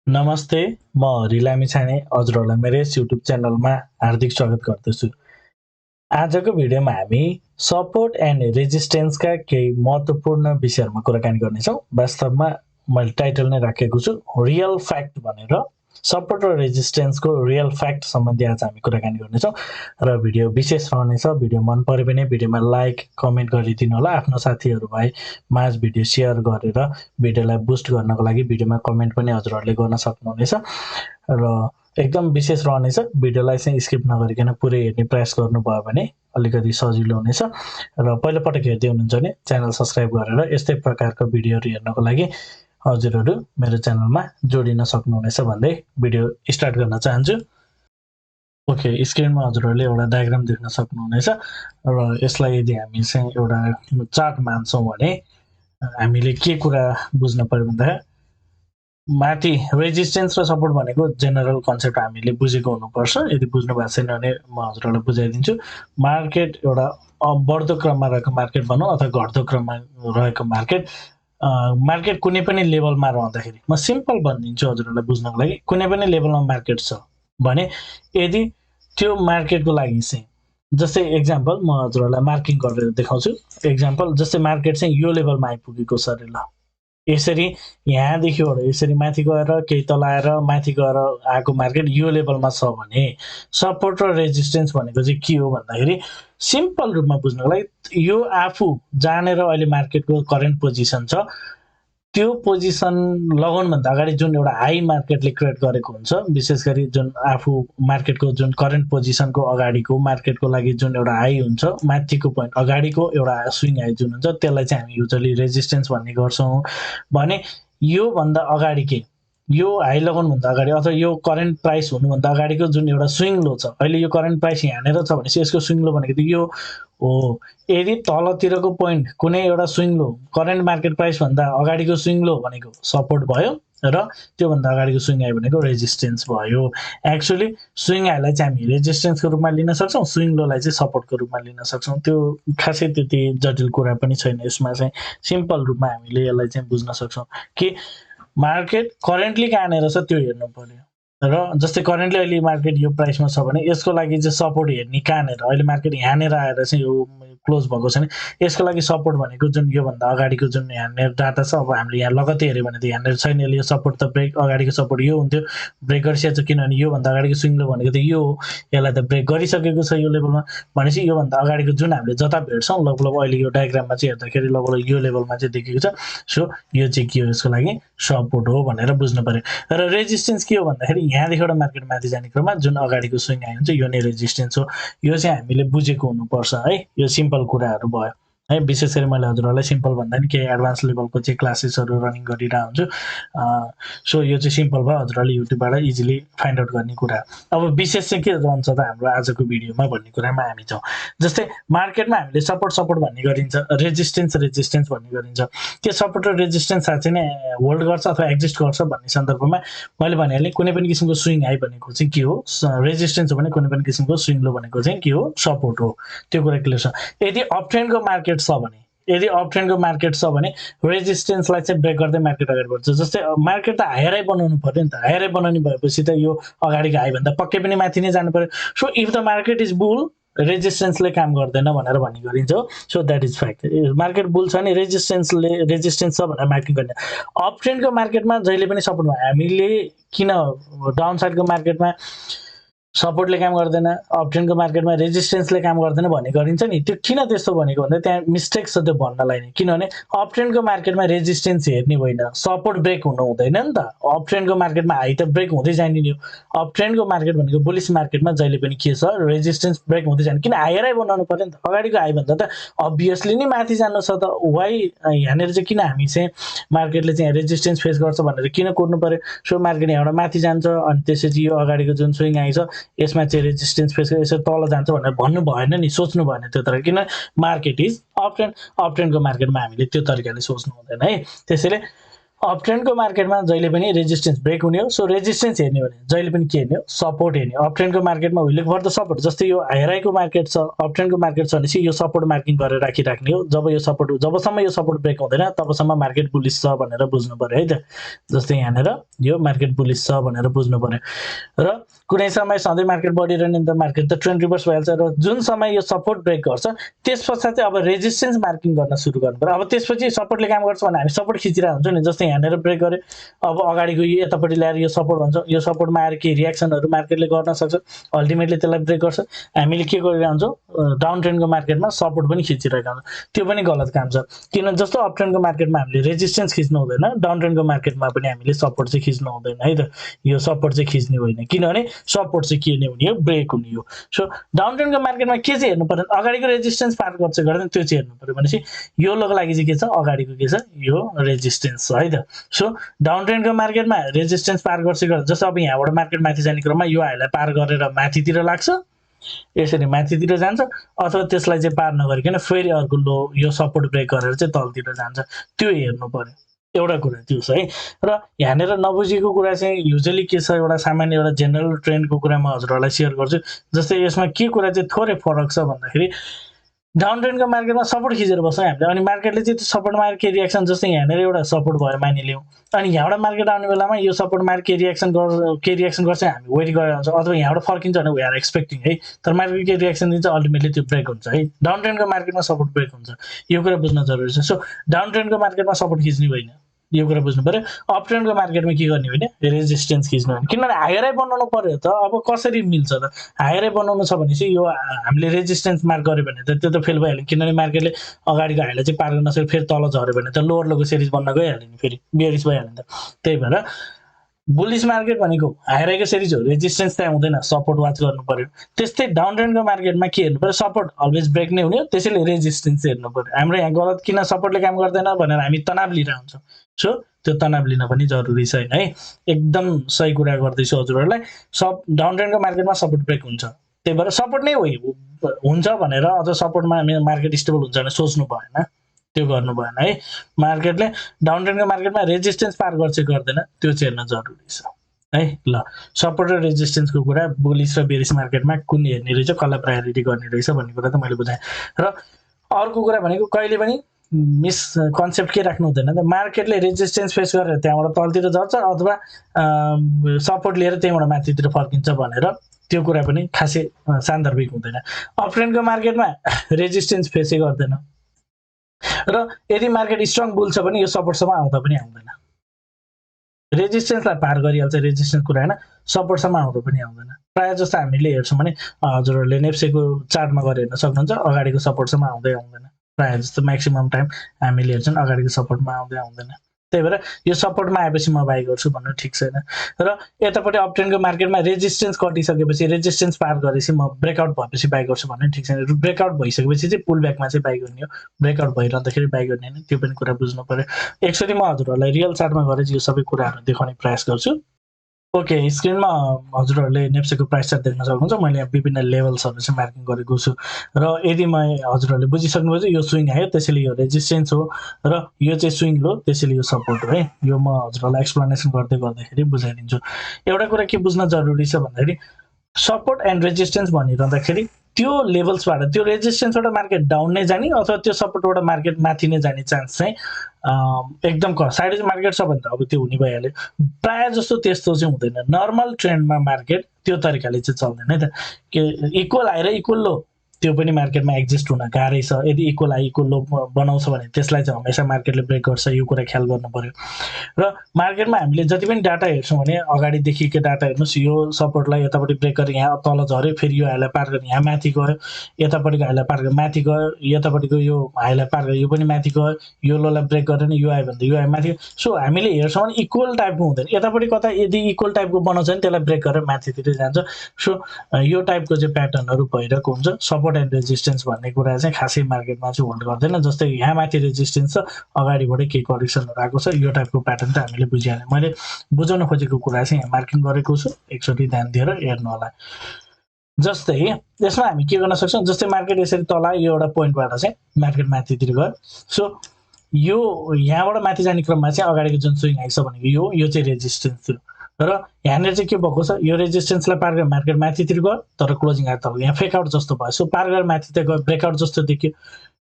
नमस्ते, म Lamichhane हजुरहरूलाई मेरो यस युट्युब च्यानलमा हार्दिक स्वागत गर्दछु। आजको भिडियोमा हामी सपोर्ट एन्ड रेजिस्टेन्सका केही महत्त्वपूर्ण विषयहरूमा कुराकानी गर्नेछौँ। वास्तवमा मैले टाइटल नै राखेको छु रियल फ्याक्ट भनेर। सपोर्ट र रेजिस्टेन्सको रियल फ्याक्ट सम्बन्धी आज हामी कुराकानी गर्नेछौँ र भिडियो विशेष रहनेछ। भिडियो मन पऱ्यो भने भिडियोमा लाइक, कमेन्ट गरिदिनु होला। आफ्नो साथीहरू भाइ माझ भिडियो सेयर गरेर भिडियोलाई बुस्ट गर्नको लागि भिडियोमा कमेन्ट पनि हजुरहरूले गर्न सक्नुहुनेछ र एकदम विशेष रहनेछ। भिडियोलाई चाहिँ स्किप नगरिकन पुरै हेर्ने प्रयास गर्नुभयो भने अलिकति सजिलो हुनेछ र पहिलोपटक हेर्दै हुनुहुन्छ भने च्यानल सब्स्क्राइब गरेर यस्तै प्रकारको भिडियोहरू हेर्नको लागि हजुरहरू मेरो च्यानलमा जोडिन सक्नुहुनेछ भन्दै भिडियो स्टार्ट गर्न चाहन्छु। ओके, स्क्रिनमा हजुरहरूले एउटा डायग्राम देख्न सक्नुहुनेछ र यसलाई यदि हामी चाहिँ एउटा चार्ट मान्छौँ भने हामीले के कुरा बुझ्न पर्यो भन्दा माथि रेजिस्टेन्स र सपोर्ट भनेको जेनरल कन्सेप्ट हामीले बुझेको हुनुपर्छ। यदि बुझ्नु भएको छैन भने म हजुरहरूलाई बुझाइदिन्छु। मार्केट एउटा बढ्दो क्रममा रहेको मार्केट भनौँ अथवा घट्दो क्रममा रहेको मार्केट। मार्केट कुनै पनि लेभलमा रहँदाखेरि म सिम्पल भनिदिन्छु हजुरहरूलाई बुझ्नको लागि। कुनै पनि लेभलमा मार्केट छ भने यदि त्यो मार्केटको लागि चाहिँ जस्तै एक्जाम्पल म हजुरहरूलाई मार्किङ गरेर देखाउँछु। एक्जाम्पल जस्तै मार्केट चाहिँ यो लेभलमा आइपुगेको छ अरे, ल यसरी यहाँदेखिबाट यसरी माथि गएर केही तल आएर माथि गएर आएको मार्केट यो लेभलमा छ भने सपोर्ट र रेजिस्टेन्स भनेको चाहिँ के हो भन्दाखेरि सिम्पल रूपमा बुझ्नको लागि यो आफू जानेर अहिले मार्केटको करेन्ट पोजिसन छ त्यो पोजिसन लगाउनुभन्दा अगाडि जुन एउटा हाई मार्केटले क्रिएट गरेको हुन्छ, विशेष गरी जुन आफू मार्केटको जुन करेन्ट पोजिसनको अगाडिको मार्केटको लागि जुन एउटा हाई हुन्छ, माथिको पोइन्ट अगाडिको एउटा स्विङ हाई जुन हुन्छ त्यसलाई चाहिँ हामी युजली रेजिस्टेन्स भन्ने गर्छौँ। भने योभन्दा अगाडि के यो हाई लगाउनुभन्दा अगाडि अथवा यो करेन्ट प्राइस हुनुभन्दा अगाडिको जुन एउटा स्विङ लो छ, अहिले यो करेन्ट प्राइस यहाँनिर छ भनेपछि यसको स्विङ लो भनेको यो हो। यदि तलतिरको पोइन्ट कुनै एउटा स्विङ लो करेन्ट मार्केट प्राइस भन्दा अगाडिको स्विङ लो भनेको सपोर्ट भयो र त्योभन्दा अगाडिको स्विङ हाई भनेको रेजिस्टेन्स भयो। एक्चुअली स्विङ हाईलाई चाहिँ हामी रेजिस्टेन्सको रूपमा लिन सक्छौँ, स्विङ लोलाई चाहिँ सपोर्टको रूपमा लिन सक्छौँ। त्यो खासै त्यति जटिल कुरा पनि छैन। यसमा चाहिँ सिम्पल रूपमा हामीले यसलाई चाहिँ बुझ्न सक्छौँ कि मार्केट करेन्टली कहाँनिर छ त्यो हेर्नु पर्यो र जस्तै करेन्टली अहिले मार्केट यो प्राइसमा छ भने यसको लागि चाहिँ सपोर्ट हेर्ने कहाँनिर, अहिले मार्केट यहाँनिर आएर चाहिँ यो क्लोज भएको छ नि, यसको लागि सपोर्ट भनेको जुन योभन्दा अगाडिको जुन यहाँनिर डाटा छ, अब हामीले यहाँ लगत्तै हेऱ्यो भने त यहाँनिर छैन, यो सपोर्ट त ब्रेक अगाडिको सपोर्ट यो हुन्थ्यो, ब्रेक गरिसकेको छ किनभने योभन्दा अगाडिको स्विङ लो भनेको त यो हो, यसलाई त ब्रेक गरिसकेको छ यो लेभलमा। भनेपछि योभन्दा अगाडिको जुन हामीले जता भेट्छौँ लगभग अहिले यो डायग्राममा चाहिँ हेर्दाखेरि लगभग यो लेभलमा चाहिँ देखेको छ। सो यो चाहिँ के हो, यसको लागि सपोर्ट हो भनेर बुझ्नु पर्यो। र रेजिस्टेन्स के हो भन्दाखेरि यहाँदेखिबाट मार्केट माथि जाने क्रममा जुन अगाडिको स्विङ हाई हुन्छ यो नै रेजिस्टेन्स हो। यो चाहिँ हामीले बुझेको हुनुपर्छ है। यो सिम्पल कुराहरू भयो है। विशेष गरी मैले हजुरहरूलाई सिम्पल भन्दा नि केही एडभान्स लेभलको चाहिँ क्लासेसहरू रनिङ गरिरहेको हुन्छु। सो यो चाहिँ सिम्पल भयो, हजुरहरूले युट्युबबाट इजिली फाइन्ड आउट गर्ने कुरा। अब विशेष चाहिँ के रहन्छ त हाम्रो आजको भिडियोमा भन्ने कुरामा हामी छौँ। जस्तै मार्केटमा हामीले सपोर्ट भन्ने गरिन्छ, रेजिस्टेन्स भन्ने गरिन्छ। त्यो सपोर्ट र रेजिस्टेन्स साँच्चै नै होल्ड गर्छ अथवा एक्जिस्ट गर्छ भन्ने सन्दर्भमा मैले भनिहालेँ कुनै पनि किसिमको स्विङ हाई भनेको चाहिँ के हो, रेजिस्टेन्स हो भने कुनै पनि किसिमको स्विङ लो भनेको चाहिँ के हो, सपोर्ट हो। त्यो कुरा क्लियर छ। यदि अप ट्रेन्डको मार्केट छ भने रेजिस्टेन्सलाई चाहिँ ब्रेक गर्दै मार्केट अगाडि बढ्छ। जस्तै मार्केट त हायर हाई बनाउनु पर्यो नि त, हायर हाई बनाउने भएपछि त यो अगाडिको हाईभन्दा पक्कै पनि माथि नै जानु पर्यो। So if the market is bull रेजिस्टेन्सले काम गर्दैन भनेर भन्ने गरिन्छ हो। So that is fact. Market bull छ भने रेजिस्टेन्स छ भनेर मार्किङ गर्ने। अप ट्रेन्डको मार्केटमा जहिले पनि सपोर्ट भयो। हामीले किन डाउन साइडको मार्केटमा सपोर्टले काम गर्दैन, अप ट्रेन्डको मार्केटमा रेजिस्टेन्सले काम गर्दैन भन्ने गरिन्छ नि, त्यो किन त्यस्तो भनेको भन्दा त्यहाँ मिस्टेक छ त्यो भन्नलाई नै। किनभने अप ट्रेन्डको मार्केटमा रेजिस्टेन्स हेर्ने होइन, सपोर्ट ब्रेक हुनु हुँदैन नि त। अप ट्रेन्डको मार्केटमा हाई त ब्रेक हुँदै जाने नि हो। अप ट्रेन्डको मार्केट भनेको बुलिस मार्केटमा जहिले पनि के छ, रेजिस्टेन्स ब्रेक हुँदै जाने। किन हायर हाई बनाउनु पर्यो नि त, अगाडिको हाई भन्दा त अभियसली नै माथि जानु छ त। वाइ यहाँनिर चाहिँ किन हामी चाहिँ मार्केटले चाहिँ रेजिस्टेन्स फेस गर्छ भनेर किन कुर्नु पर्यो। सो मार्केट यहाँबाट माथि जान्छ अनि त्यसपछि यो अगाडिको जुन स्विङ हाई छ यसमा चाहिँ रेजिस्टेन्स फेस गरेर यसरी तल जान्छ भनेर भन्नु भएन नि, सोच्नु भएन त्यो तरिका। किन market is up trend, up ट्रेन्डको मार्केटमा हामीले त्यो तरिकाले सोच्नु हुँदैन है। त्यसैले अप ट्रेन्डको मार्केटमा जहिले पनि रेजिस्टेन्स ब्रेक हुने हो। सो रेजिस्टेन्स हेर्ने हो भने जहिले पनि के हेर्ने हो, सपोर्ट हेर्ने हो। अप ट्रेन्डको मार्केटमा उहिलेको भर त सपोर्ट, जस्तै यो हाइराइको मार्केट छ, अप ट्रेन्डको मार्केट छ भनेपछि यो सपोर्ट मार्किङ गरेर राखिराख्ने हो। जबसम्म यो सपोर्ट ब्रेक हुँदैन तबसम्म मार्केट बुलिस छ भनेर बुझ्नु पर्यो है त। जस्तै यहाँनिर यो मार्केट बुलिस छ भनेर बुझ्नु पर्यो। र कुनै समय सधैँ मार्केट बढिरहने त मार्केट त ट्रेन्ड रिभर्स भइहाल्छ। र जुन समय यो सपोर्ट ब्रेक गर्छ त्यस पश्चात चाहिँ अब रेजिस्टेन्स मार्किङ गर्न सुरु गर्नु पर्यो। अब त्यसपछि सपोर्टले काम गर्छ भने हामी सपोर्ट खिचिरहेको हुन्छौँ नि, जस्तै यहाँनिर ब्रेक गर्यो, अब अगाडिको यो यतापट्टि ल्याएर यो सपोर्ट भन्छ, यो सपोर्टमा आएर केही रियाक्सनहरू मार्केटले गर्न सक्छ, अल्टिमेटली त्यसलाई ब्रेक गर्छ। हामीले के गरिरहेको हुन्छौँ, डाउन ट्रेन्डको मार्केटमा सपोर्ट पनि खिचिरहेका हुन्छौँ, त्यो पनि गलत काम छ। किन जस्तो अप ट्रेन्डको मार्केटमा हामीले रेजिस्टेन्स खिच्नु हुँदैन, डाउन ट्रेन्डको मार्केटमा पनि हामीले सपोर्ट चाहिँ खिच्नु हुँदैन है त। यो सपोर्ट चाहिँ खिच्ने होइन, किनभने सपोर्ट चाहिँ के हुने हो, ब्रेक हुने हो। सो डाउन ट्रेन्डको मार्केटमा के चाहिँ हेर्नु पर्यो, अगाडिको रेजिस्टेन्स पार गर्छ गर्दैन त्यो चाहिँ हेर्नु पर्यो। भनेपछि योलोको लागि चाहिँ के छ, अगाडिको के छ, यो रेजिस्टेन्स छ है त। सो डाउन ट्रेन्डको मार्केटमा रेजिस्टेन्स पार गर्छ जस्तो अब यहाँबाट मार्केट माथि जाने क्रममा यो हाइलाई पार गरेर माथितिर लाग्छ, यसरी माथितिर जान्छ, अथवा त्यसलाई चाहिँ पार नगरिकन फेरि अर्को लो यो सपोर्ट ब्रेक गरेर चाहिँ तलतिर जान्छ, त्यो हेर्नु पर्यो। एउटा कुरा त्यो छ है। र यहाँनिर नबुझेको कुरा चाहिँ युजली के छ, एउटा सामान्य एउटा जेनरल ट्रेन्डको कुरा म हजुरहरूलाई सेयर गर्छु। जस्तै यसमा के कुरा चाहिँ थोरै फरक छ भन्दाखेरि डाउन ट्रेन्डको मार्केटमा सपोर्ट खिचेर बस्छौँ हामीले, अनि मार्केटले चाहिँ त्यो सपोर्ट मारेर के रियाक्सन, जस्तै यहाँनिर एउटा सपोर्ट भयो मानिलिउँ, अनि यहाँबाट मार्केट आउने बेलामा यो सपोर्ट मारेर के रियाक्सन गर्छ हामी वेट गरेर हुन्छौँ, अथवा यहाँबाट फर्किन्छ भने वी आर एक्सपेक्टिङ है। तर मार्केट के रियाक्सन दिन्छ अल्टिमेटली त्यो ब्रेक हुन्छ है। डाउन ट्रेन्डको मार्केटमा सपोर्ट ब्रेक हुन्छ, यो कुरा बुझ्न जरुरी छ। सो डाउन ट्रेन्डको मार्केटमा सपोर्ट खिच्ने होइन, यो कुरा बुझ्नु पर्यो। अप ट्रेन्डको मार्केटमा के गर्ने भने रेजिस्टेन्स खिच्नु होइन, किनभने हायर हाई बनाउनु पर्यो त। अब कसरी मिल्छ त, हायर हाई बनाउनु छ भने चाहिँ यो हामीले रेजिस्टेन्स मार्क गर्यो भने त त्यो त फेल भइहाल्यो, किनभने मार्केटले अगाडिको हाइलाई चाहिँ पार गर्न सक्यो, फेरि तल झऱ्यो भने त लोवर लोको सिरिज बन्न गइहाल्यो नि, फेरि बियरिस भइहाल्यो नि त। त्यही भएर बुलिस मार्केट भनेको हायर हाईको सिरिज हो, रेजिस्टेन्स त्यहाँ हुँदैन, सपोर्ट वाच गर्नु पर्यो। त्यस्तै डाउन ट्रेन्डको मार्केटमा के हेर्नु पर्यो, सपोर्ट अलवेज ब्रेक नै हुने हो, त्यसैले रेजिस्टेन्स हेर्नु पर्यो। हाम्रो यहाँ गलत किन सपोर्टले काम गर्दैन भनेर हामी तनाव लिइरहेको हुन्छौँ। सो त्यो तनाव लिन पनि जरुरी छैन है। एकदम सही कुरा गर्दैछु हजुरहरूलाई। डाउन ट्रेन्डको मार्केटमा सपोर्ट ब्रेक हुन्छ, त्यही भएर सपोर्ट नै हुन्छ भनेर अझ सपोर्टमा मार्केट स्टेबल हुन्छ भने सोच्नु भएन, त्यो गर्नु भएन है। मार्केटले डाउन ट्रेन्डको मार्केटमा रेजिस्टेन्स पार गर्छ गर्दैन त्यो चाहिँ हेर्न जरुरी छ है। ल, सपोर्ट र रेजिस्टेन्सको कुरा बुलिस र बेरिस मार्केटमा कुन हेर्ने रहेछ, कसलाई प्रायोरिटी गर्ने रहेछ भन्ने कुरा त मैले बुझाएँ। र अर्को कुरा भनेको कहिले पनि मिसकन्सेप्ट के राख्नु हुँदैन त, मार्केटले रेजिस्टेन्स फेस गरेर त्यहाँबाट तलतिर झर्छ अथवा सपोर्ट लिएर त्यहाँबाट माथितिर फर्किन्छ भनेर त्यो कुरा पनि खासै सान्दर्भिक हुँदैन। अप ट्रेन्डको मार्केटमा रेजिस्टेन्स फेसै गर्दैन, र यदि मार्केट स्ट्रङ बुल छ भने यो सपोर्टसम्म आउँदा पनि आउँदैन, रेजिस्टेन्सलाई पार गरिहाल्छ, रेजिस्टेन्स कुरा होइन, सपोर्टसम्म आउँदा पनि आउँदैन। प्रायः जस्तो हामीले हेर्छौँ भने हजुरहरूले नेप्सेको चार्टमा गएर हेर्न सक्नुहुन्छ, अगाडिको सपोर्टसम्म आउँदै आउँदैन। प्रायः जस्तो म्याक्सिमम टाइम हामीले हेर्छौँ अगाडिको सपोर्टमा आउँदै आउँदैन। त्यही भएर यो सपोर्टमा आएपछि म बाई गर्छु भन्नु ठिक छैन। र यतापट्टि अप ट्रेन्डको मार्केटमा रेजिस्टेन्स कटिसकेपछि, रेजिस्टेन्स पार गरेपछि म ब्रेकआउट भएपछि बाई गर्छु भन्नु ठिक छैन। ब्रेकआउट भइसकेपछि चाहिँ पुल ब्याकमा चाहिँ बाई गर्ने हो, ब्रेकआउट भइरहँदाखेरि बाई गर्ने होइन, त्यो पनि कुरा बुझ्नु पर्यो। एकचोटि म हजुरहरूलाई रियल चार्टमा गएर यो सबै कुराहरू देखाउने प्रयास गर्छु। ओके, स्क्रिनमा हजुरहरूले नेप्सेको प्राइस चार्ट देख्न सक्नुहुन्छ। मैले यहाँ विभिन्न लेभल्सहरू चाहिँ मार्किङ गरेको छु, र यदि हजुरहरूले बुझिसक्नुभयो यो स्विङ आयो त्यसैले यो रेजिस्टेन्स हो, र यो चाहिँ स्विङ लो त्यसैले यो सपोर्ट हो है। यो म हजुरहरूलाई एक्सप्लेनेसन गर्दाखेरि बुझाइदिन्छु। एउटा कुरा के बुझ्न जरुरी छ भन्दाखेरि सपोर्ट एन्ड रेजिस्टेन्स भनिरहँदाखेरि त्यो लेभल्सबाट, त्यो रेजिस्टेन्सबाट मार्केट डाउन नै जाने अथवा त्यो सपोर्टबाट मार्केट माथि नै जाने चान्स चाहिँ एकदम कम। साइड मार्केट छ भने त अब त्यो हुने भइहाल्यो, प्रायः जस्तो त्यस्तो चाहिँ हुँदैन। नर्मल ट्रेन्डमा मार्केट त्यो तरिकाले चाहिँ चल्दैन है त, के इक्वल हाई र इक्वल लो त्यो पनि मार्केटमा एक्जिस्ट हुन गाह्रै छ। यदि इक्वल हाई इक्वल लो बनाउँछ भने त्यसलाई चाहिँ हमेसा मार्केटले ब्रेक गर्छ, यो कुरा ख्याल गर्नु पर्यो। र मार्केटमा हामीले जति पनि डाटा हेर्छौँ भने अगाडिदेखिको डाटा हेर्नुहोस्, यो सपोर्टलाई यतापट्टि ब्रेक गरेर यहाँ तल झऱ्यो, फेरि यो हाईलाई पार गरेर यहाँ माथि गयो, यतापट्टिको हाईलाई पार गरेर माथि गयो, यतापट्टिको यो हाईलाई पार गरेर यो पनि माथि गयो, यो लोलाई ब्रेक गरेर यो आयो भने त यो आयो माथि। सो हामीले हेर्छौँ भने इक्वल टाइपको हुँदैन, यतापट्टि कता यदि इक्वल टाइपको बनाउँछ भने त्यसलाई ब्रेक गरेर माथितिर जान्छ। सो यो टाइपको चाहिँ प्याटर्नहरू भइरहेको हुन्छ। सपोर्ट एन्ड रेजिस्टेन्स भन्ने कुरा चाहिँ खासै मार्केटमा चाहिँ होल्ड गर्दैन। जस्तै यहाँ माथि रेजिस्टेन्स छ, अगाडिबाटै केही करेक्सनहरू आएको छ, यो टाइपको प्याटर्न त हामीले बुझिहाल्यौँ। मैले बुझाउन खोजेको कुरा चाहिँ यहाँ मार्किङ गरेको छु, एकचोटि ध्यान दिएर हेर्नु होला। जस्तै यसमा हामी के गर्न सक्छौँ, जस्तै मार्केट यसरी तल आयो, यो एउटा पोइन्टबाट चाहिँ मार्केट माथितिर गयो। सो यो यहाँबाट माथि जाने क्रममा चाहिँ अगाडिको जुन स्विङ आइछ भनेको यो चाहिँ रेजिस्टेन्स थियो र यहाँनिर चाहिँ के भएको छ यो रेजिस्टेन्सलाई पार गरेर मार्केट माथितिर गयो तर क्लोजिङ आयो तल यहाँ फेकआउट जस्तो भयो सो पार गरेर माथि त गयो ब्रेकआउट जस्तो देखियो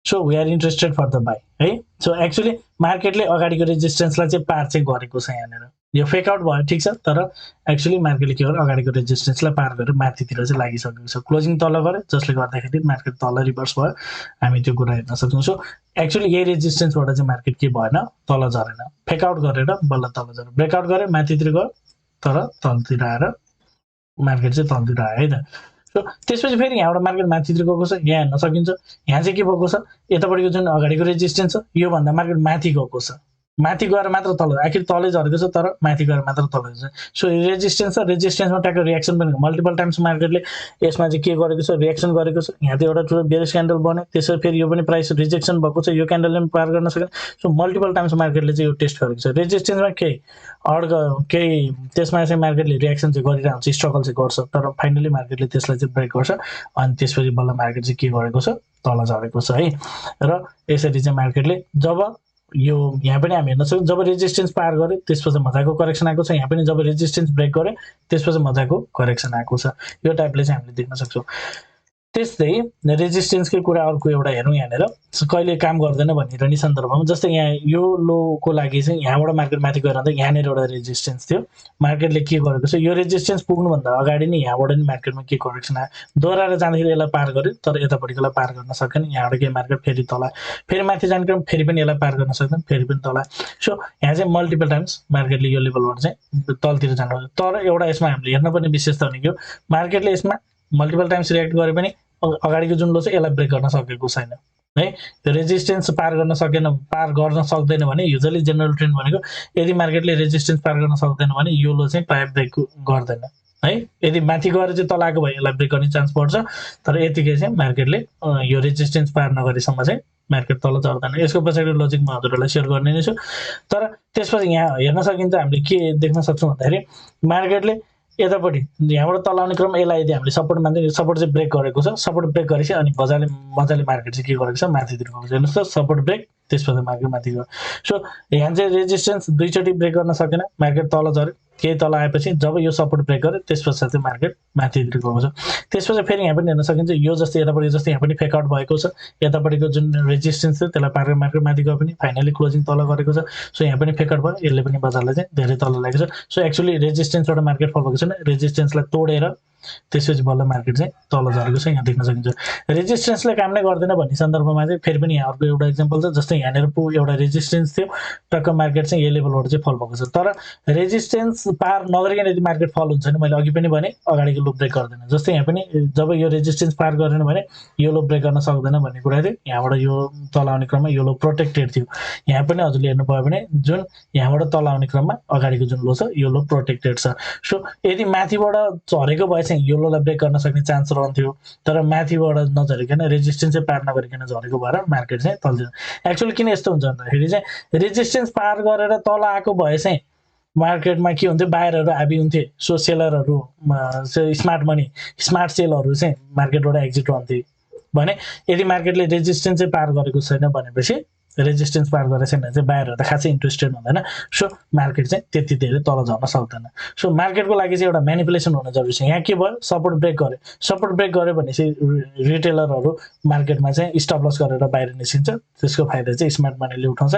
so we are interested for the buy है सो एक्चुअली मार्केटले अगाडिको रेजिस्टेन्सलाई चाहिँ पार चाहिँ गरेको छ यहाँनिर यो फेकआउट भयो ठिक छ तर एक्चुअली मार्केटले के गर्यो अगाडिको रेजिस्टेन्सलाई पार गरेर माथितिर चाहिँ लागिसकेको छ क्लोजिङ तल गर्यो जसले गर्दाखेरि मार्केट तल रिभर्स भयो हामी त्यो कुरा हेर्न सक्छौँ सो एक्चुअली यही रेजिस्टेन्सबाट चाहिँ मार्केट के भएन तल झरेन फेकआउट गरेर बल्ल तल झऱ्यो ब्रेकआउट गर्यो माथितिर गयो तर तलतिर आएर मार्केट चाहिँ तलतिर आयो है त सो त्यसपछि फेरि यहाँबाट मार्केट माथितिर गएको छ यहाँ हेर्न सकिन्छ यहाँ चाहिँ के भएको छ यतापट्टिको जुन अगाडिको रेजिस्टेन्स छ योभन्दा मार्केट माथि गएको छ माथि गएर मात्र तल आखिर तलै झरेको छ तर माथि गएर मात्र तल छ सो रेजिस्टेन्स छ रेजिस्टेन्समा ट्याक्क रियाक्सन पनि मल्टिपल टाइम्स मार्केटले यसमा चाहिँ के गरेको छ रियाक्सन गरेको छ यहाँ त एउटा ठुलो बेरिस क्यान्डल बन्यो त्यसपछि फेरि यो पनि प्राइस रिजेक्सन भएको छ यो क्यान्डलले पनि पार गर्न सकेन सो मल्टिपल टाइम्स मार्केटले चाहिँ यो टेस्ट गरेको छ रेजिस्टेन्समा केही त्यसमा चाहिँ मार्केटले रियाक्सन चाहिँ गरिरहेको हुन्छ स्ट्रगल चाहिँ गर्छ तर फाइनली मार्केटले त्यसलाई चाहिँ ब्रेक गर्छ अनि त्यसपछि बल्ल मार्केट चाहिँ के गरेको छ तल झरेको छ है र यसरी चाहिँ मार्केटले जब यो यहाँ पनि हामी हेर्न सक्छौँ जब रेजिस्टेन्स पार गर्यो त्यसपछि मजाको करेक्सन आएको छ यहाँ पनि जब रेजिस्टेन्स ब्रेक गर्यो त्यसपछि मजाको करेक्सन आएको छ यो टाइपले चाहिँ हामीले देख्न सक्छौँ त्यस्तै रेजिस्टेन्सकै कुरा अर्को एउटा हेरौँ यहाँनिर कहिले काम गर्दैन भनेर नि सन्दर्भमा जस्तै यहाँ यो लोको लागि चाहिँ यहाँबाट मार्केट माथि गएर यहाँनिर एउटा रेजिस्टेन्स थियो मार्केटले के गरेको छ यो रेजिस्टेन्स पुग्नुभन्दा अगाडि नै यहाँबाट नि मार्केटमा के करेक्सन आयो दोहोऱ्याएर जाँदाखेरि यसलाई पार गर्यो तर यतापट्टिकोलाई पार गर्न सकेन यहाँबाट के मार्केट फेरि तल फेरि माथि जाने क्रम फेरि पनि यसलाई पार गर्न सक्दैन फेरि पनि तल सो यहाँ चाहिँ मल्टिपल टाइम्स मार्केटले यो लेभलबाट चाहिँ तलतिर जानु तर एउटा यसमा हामीले हेर्नुपर्ने विशेषता भनेको मार्केटले यसमा मल्टिपल टाइम्स रियाक्ट गरे पनि अगाडिको जुन लो छ यसलाई ब्रेक गर्न सकेको छैन है रेजिस्टेन्स पार गर्न सक्दैन भने युजली जेनरल ट्रेन्ड भनेको यदि मार्केटले रेजिस्टेन्स पार गर्न सक्दैन भने यो लो चाहिँ प्राय ब्रेक गर्दैन है यदि माथि गएर चाहिँ तल आएको भए यसलाई ब्रेक गर्ने चान्स पर्छ तर यतिकै चाहिँ मार्केटले यो रेजिस्टेन्स पार नगरेसम्म चाहिँ मार्केट तल झर्दैन यसको पछाडि लजिक म हजुरहरूलाई सेयर गर्ने नै छु तर त्यसपछि यहाँ हेर्न सकिन्छ हामीले के देख्न सक्छौँ भन्दाखेरि मार्केटले यतापट्टि यहाँबाट तल आउने क्रम यसलाई यदि हामीले सपोर्ट मान्दै सपोर्ट चाहिँ ब्रेक गरेको छ सपोर्ट ब्रेक गरेपछि अनि मजाले मार्केट चाहिँ के गरेको छ माथितिर गएको छ हेर्नुहोस् त सपोर्ट ब्रेक त्यसपछि मार्केट माथि गयो सो यहाँ चाहिँ रेजिस्टेन्स दुईचोटि ब्रेक गर्न सकेन मार्केट तल झऱ्यो केही तल आएपछि जब यो सपोर्ट ब्रेक गर्यो त्यस पछाडि मार्केट माथितिर गएको छ त्यसपछि फेरि यहाँ पनि हेर्न सकिन्छ यो जस्तै यतापट्टि जस्तै यहाँ पनि फेकआउट भएको छ यतापट्टिको जुन रेजिस्टेन्स थियो त्यसलाई पार मार्केट माथि गयो पनि फाइनली क्लोजिङ तल गरेको छ सो यहाँ पनि फेकआउट भयो यसले पनि बजारलाई चाहिँ धेरै तल लागेको छ सो एक्चुअली रेजिस्टेन्सबाट मार्केट फल भएको छैन रेजिस्टेन्सलाई तोडेर त्यसपछि बल्ल मार्केट चाहिँ तल झरेको छ यहाँ देख्न सकिन्छ रेजिस्टेन्सले काम नै गर्दैन भन्ने सन्दर्भमा चाहिँ फेरि पनि यहाँ अर्को एउटा इक्जाम्पल छ जस्तै यहाँनिर एउटा रेजिस्टेन्स थियो टक्क मार्केट चाहिँ यो लेभलबाट चाहिँ फल भएको छ तर रेजिस्टेन्स पार नगरिकन यदि मार्केट फल हुन्छ भने मैले अघि पनि भने अगाडिको लो ब्रेक गर्दैन जस्तै यहाँ पनि जब यो रेजिस्टेन्स पार गरेन भने यो लो ब्रेक गर्न सक्दैन भन्ने कुरा थियो यहाँबाट यो तल आउने क्रममा यो लो प्रोटेक्टेड थियो यहाँ पनि हजुरले हेर्नुभयो भने जुन यहाँबाट तल आउने क्रममा अगाडिको जुन लो छ यो लो प्रोटेक्टेड छ सो यदि माथिबाट झरेको भए चाहिँ यो लोलाई ब्रेक गर्न सक्ने चान्स रहन्थ्यो तर माथिबाट नझरिकन रेजिस्टेन्सै पार नगरिकन झरेको भएर मार्केट चाहिँ तलतिर एक्चुअली किन यस्तो हुन्छ भन्दाखेरि चाहिँ रेजिस्टेन्स पार गरेर तल आएको भए चाहिँ मार्केटमा के हुन्थ्यो बायरहरू हाबी हुन्थे सो सेलरहरू स्मार्ट सेलहरू चाहिँ मार्केटबाट एक्जिट हुन्थे भने यदि मार्केटले रेजिस्टेन्स चाहिँ पार गरेको छैन भनेपछि रेजिस्टेन्स पार गरेको छैन भने चाहिँ बायरहरू त खासै इन्ट्रेस्टेड हुँदैन सो मार्केट चाहिँ त्यति धेरै तल झर्न सक्दैन सो मार्केटको लागि चाहिँ एउटा म्यानिपुलेसन हुन जरुरी छ यहाँ के भयो सपोर्ट ब्रेक गर्यो भने चाहिँ रिटेलरहरू मार्केटमा चाहिँ स्टप लस गरेर बाहिर निस्किन्छ त्यसको फाइदा चाहिँ स्मार्ट मनीले उठाउँछ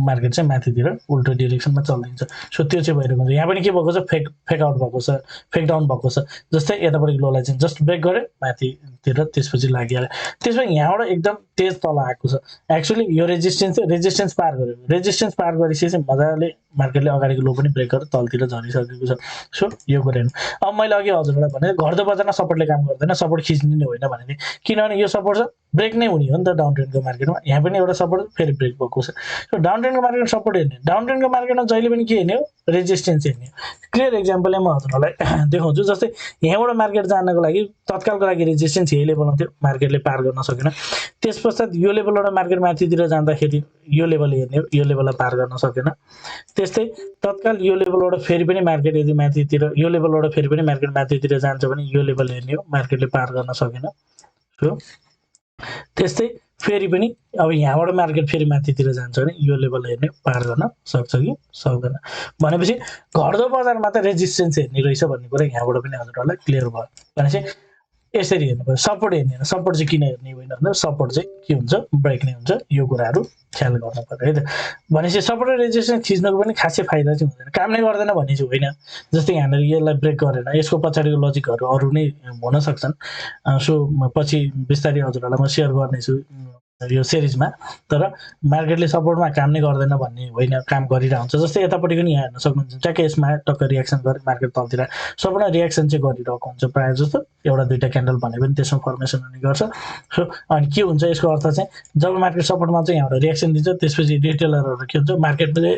मार्केट चाहिँ माथितिर उल्टो डिरेक्सनमा चल्दिन्छ सो त्यो चाहिँ भइरहेको हुन्छ यहाँ पनि के भएको छ फेकआउट भएको छ फेकडाउन भएको छ जस्तै यतापट्टि लोलाई चाहिँ जस्ट ब्रेक गर्यो माथितिर त्यसपछि लागिहाल्यो त्यसपछि यहाँबाट एकदम तेज तल आएको छ एक्चुअली यो रेजिस्टेन्स पार गरेपछि चाहिँ मजाले मार्केटले अगाडिको लो पनि ब्रेक गरेर तलतिर झरिसकेको छ सो यो कुरा हेर्नु अब मैले अघि हजुरलाई भने घट्दो बजारमा सपोर्टले काम गर्दैन सपोर्ट खिच्ने नै होइन भने किनभने यो सपोर्ट छ ब्रेक नै हुने हो नि त डाउन ट्रेन्डको मार्केटमा यहाँ पनि एउटा सपोर्ट फेरि ब्रेक भएको छ सो डाउन ट्रेन्डको मार्केटमा सपोर्ट हेर्ने डाउन ट्रेन्डको मार्केटमा जहिले पनि के हेर्ने हो रेजिस्टेन्स हेर्ने क्लियर एक्जाम्पल म हजुरलाई देखाउँछु जस्तै यहाँबाट मार्केट जानको लागि तत्कालको लागि रेजिस्टेन्स यही लेभलमा थियो मार्केटले पार गर्न सकेन त्यस पश्चात यो लेभलबाट मार्केट माथितिर जाँदाखेरि यो लेभल हेर्ने हो यो लेभललाई पार गर्न सकेन त्यस्तै तत्काल यो लेभलबाट फेरि पनि मार्केट यदि माथितिर यो लेभलबाट फेरि पनि मार्केट माथितिर जान्छ भने यो लेभल हेर्ने हो मार्केटले पार गर्न सकेन सो त्यस्तै फेरि पनि अब यहाँबाट मार्केट फेरि माथितिर जान्छ भने यो लेभल हेर्ने पार गर्न सक्छ कि सक्दैन भनेपछि घट्दो बजारमा त रेजिस्टेन्स हेर्ने रहेछ भन्ने कुरा यहाँबाट पनि हजुरहरूलाई क्लियर भयो भनेपछि यसरी हेर्नु पर्यो सपोर्ट हेर्ने सपोर्ट चाहिँ किन हेर्ने होइन भन्दा सपोर्ट चाहिँ के हुन्छ ब्रेक नै हुन्छ यो कुराहरू ख्याल गर्नु पर्यो है त भनेपछि सपोर्ट र रेजिस्टेन्स खिच्नुको पनि खासै फाइदा चाहिँ हुँदैन काम नै गर्दैन भन्ने चाहिँ होइन जस्तै यहाँनिर यसलाई ब्रेक गरेन यसको पछाडिको लजिकहरू अरू नै हुन सक्छन् सो पछि बिस्तारै हजुरहरूलाई म सेयर गर्नेछु यो सिरिजमा तर मार्केटले सपोर्टमा काम नै गर्दैन भन्ने होइन काम गरिरहन्छ जस्तै यतापट्टि पनि यहाँ हेर्न सक्नुहुन्छ ट्याक्कै यसमा टक्क रियाक्सन गरे मार्केट तलतिर सबैलाई रियाक्सन चाहिँ गरिरहेको हुन्छ प्रायः जस्तो एउटा दुईवटा क्यान्डल भने पनि त्यसमा फर्मेसन हुने गर्छ सो अनि के हुन्छ यसको अर्थ चाहिँ जब मार्केट सपोर्टमा चाहिँ यहाँबाट रियाक्सन दिन्छ त्यसपछि रिटेलरहरू के हुन्छ मार्केटले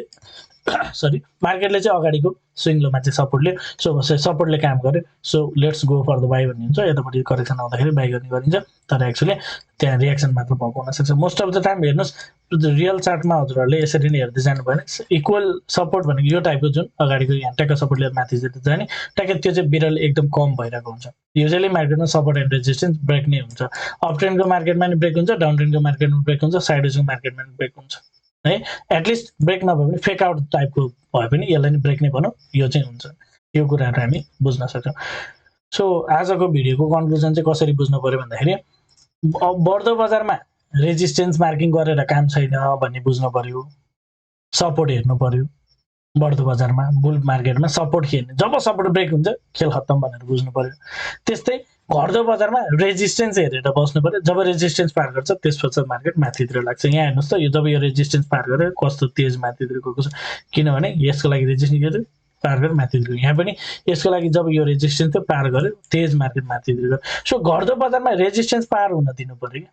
मार्केटले चाहिँ अगाडिको स्विङ लोमा चाहिँ सपोर्टले सपोर्टले काम गर्यो so let's go for the buy भन्ने हुन्छ यतापट्टि करेक्सन आउँदाखेरि बाई गर्ने गरिन्छ तर एक्चुअली त्यहाँ रियाक्सन मात्र भएको हुनसक्छ मोस्ट अफ द टाइम हेर्नुहोस् रियल चार्टमा हजुरहरूले यसरी नै हेर्दै जानु भएन इक्वल सपोर्ट भनेको यो टाइपको जुन अगाडिको यहाँ ट्याक्क सपोर्टले माथि जाने ट्याक्क त्यो चाहिँ बिरल एकदम कम भइरहेको हुन्छ युजली मार्केटमा सपोर्ट एन्ड रेजिस्टेन्स ब्रेक नै हुन्छ अप ट्रेन्डको मार्केटमा नि ब्रेक हुन्छ डाउन ट्रेन्डको मार्केटमा ब्रेक हुन्छ साइडवेजको मार्केटमा नि ब्रेक हुन्छ है एटलिस्ट ब्रेक नभए पनि फेक आउट टाइपको भए पनि यसलाई नि ब्रेक नै भनौँ यो चाहिँ हुन्छ यो कुराहरू हामी बुझ्न सक्छौँ सो आजको भिडियोको कन्क्लुजन चाहिँ कसरी बुझ्नु पर्यो भन्दाखेरि बढ्दो बजारमा रेजिस्टेन्स मार्किङ गरेर काम छैन भन्ने बुझ्नु पर्यो सपोर्ट हेर्नु पर्यो बढ्दो बजारमा बुल मार्केटमा सपोर्ट हेर्ने जब सपोर्ट ब्रेक हुन्छ खेल खत्तम भनेर बुझ्नु पर्यो त्यस्तै घट्दो बजारमा रेजिस्टेन्स हेरेर बस्नु पर्यो जब रेजिस्टेन्स पार गर्छ त्यसपछि मार्केट माथितिर लाग्छ यहाँ हेर्नुहोस् त यो जब यो रेजिस्टेन्स पार गरेर कस्तो तेज माथितिर गएको छ किनभने यसको लागि रेजिस्टेन्स पार गरेर माथितिर यहाँ पनि यसको लागि जब यो रेजिस्टेन्स पार गर्यो तेज मार्केट माथितिर गयो सो घट्दो बजारमा रेजिस्टेन्स पार हुन दिनु पर्यो कि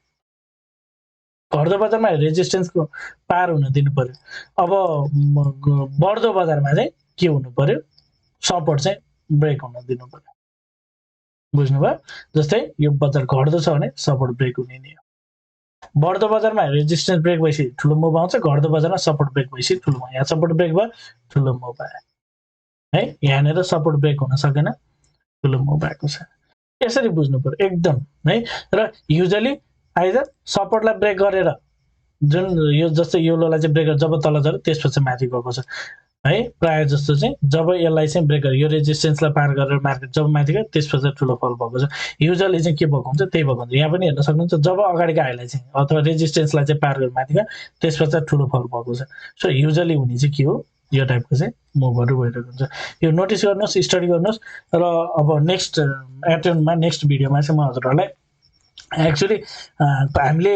घट्दो बजारमा रेजिस्टेन्सको पार हुन दिनु पर्यो अब बढ्दो बजारमा चाहिँ के हुनु पर्यो सपोर्ट चाहिँ ब्रेक हुन दिनु पर्यो बुझ्नुभयो जस्तै यो बजार घट्दो छ भने सपोर्ट ब्रेक हुने नि बढ्दो बजारमा रेजिस्टेन्स ब्रेक भएपछि ठुलो मुभ आउँछ घट्दो बजारमा सपोर्ट ब्रेक भएपछि ठुलो मुभ यहाँ सपोर्ट ब्रेक भयो ठुलो मुभ आयो है यहाँनिर सपोर्ट ब्रेक हुन सकेन ठुलो मुभ आएको छ यसरी बुझ्नु पर्यो एकदम है र युजली आइदर सपोर्टलाई ब्रेक गरेर जुन यो जस्तै यो लोलाई चाहिँ ब्रेक जब तल झऱ्यो त्यसपछि माथि गएको छ है प्रायः जस्तो चाहिँ जब यसलाई चाहिँ ब्रेक गर्यो यो रेजिस्टेन्सलाई पार गरेर मार्केट जब माथि गयो त्यसपछि ठुलो फल भएको छ युजली चाहिँ के भएको हुन्छ त्यही भएको हुन्छ यहाँ पनि हेर्न सक्नुहुन्छ जब अगाडिको हाईलाई चाहिँ अथवा रेजिस्टेन्सलाई चाहिँ पार गरेर माथि गयो त्यसपछि ठुलो फल भएको छ सो युजली हुने चाहिँ के हो यो टाइपको चाहिँ मुभहरू भइरहेको हुन्छ यो नोटिस गर्नुहोस् स्टडी गर्नुहोस् र अब नेक्स्ट एटेम्पमा नेक्स्ट भिडियोमा चाहिँ म हजुरहरूलाई एक्चुअली हामीले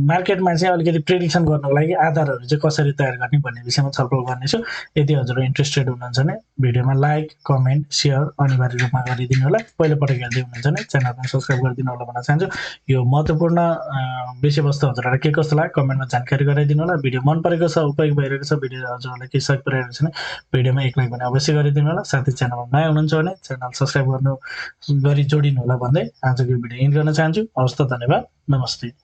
मार्केटमा चाहिँ अलिकति प्रेडिक्सन गर्नको लागि आधारहरू चाहिँ कसरी तयार गर्ने भन्ने विषयमा छलफल गर्नेछु यदि हजुर इन्ट्रेस्टेड हुनुहुन्छ भने भिडियोमा लाइक कमेन्ट सेयर अनिवार्य रूपमा गरिदिनु होला पहिलोपटक हेर्दै हुनुहुन्छ भने च्यानललाई सब्सक्राइब गरिदिनु होला भन्न चाहन्छु यो महत्त्वपूर्ण विषयवस्तु हजुरहरूलाई के कस्तो लाग्यो कमेन्टमा जानकारी गराइदिनु होला भिडियो मन परेको छ उपयोग भइरहेको छ भिडियो हजुरहरूलाई के सहयोग पुर्याइरहेको छ भने भिडियोमा एक लाइक भने अवश्य गरिदिनु होला साथै च्यानलमा नयाँ हुनुहुन्छ भने च्यानल सब्सक्राइब गर्नु गरी जोडिनु होला भन्दै आजको भिडियो एन्ड गर्न चाहन्छु हवस् त धन्यवाद नमस्ते